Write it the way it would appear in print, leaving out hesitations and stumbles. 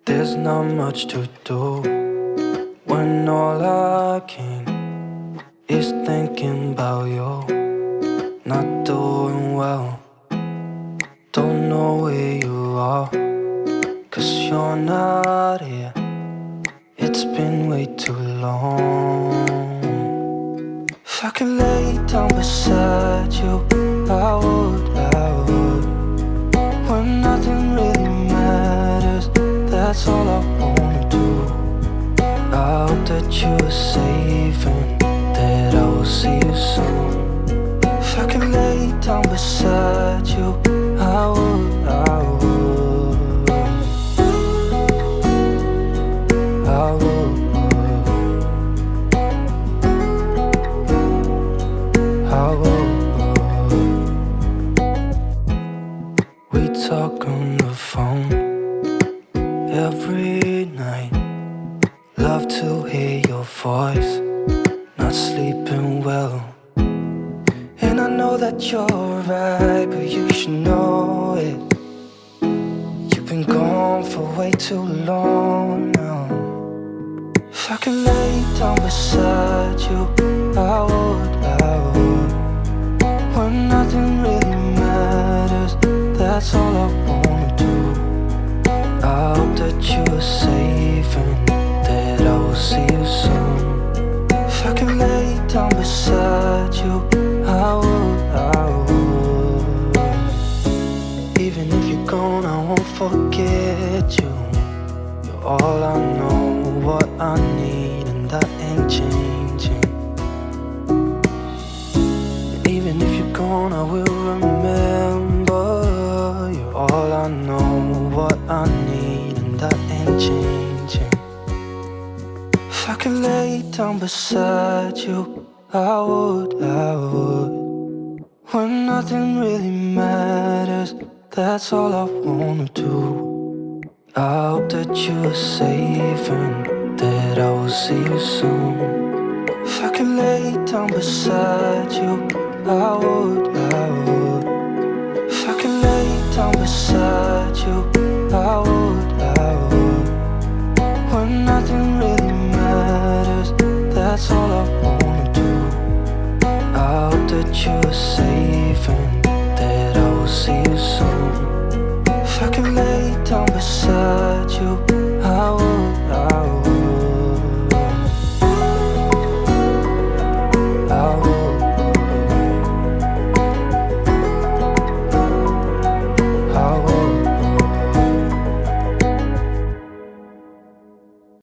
There's not much to do when all I can is thinking about you. Not doing well, don't know where you are, 'cause you're not here. It's been way too long. If I could lay down beside you, I would. When nothing really matters, that's all I wanna do. I hope that you are safe and that I will see you soon. If I could lay down beside you, I would. I would. We talk on the phone every night. Love to hear your voice. Not sleeping well, and I know that you're right, but you should know it. You've been gone for way too long now. If I could lay down beside you, I would. When nothing really matters, that's all I wanna do. I hope that you are safe and that I will see you soon. If I could lay down beside you, I would. Even if you're gone, I won't forget you. You're all I know, what I need, and that ain't changing. And even if you're gone, I will remember. You're all I know, what I need, and that ain't changing. If I could lay down beside you, I would. When nothing really matters, that's all I wanna do. I hope that you are safe and that I will see you soon. If I could lay down beside you, I would. If I could lay down beside you, I would. When nothing really matters, that's all I wanna do. I hope that you are safe and that I will see you soon. If I could lay down beside you,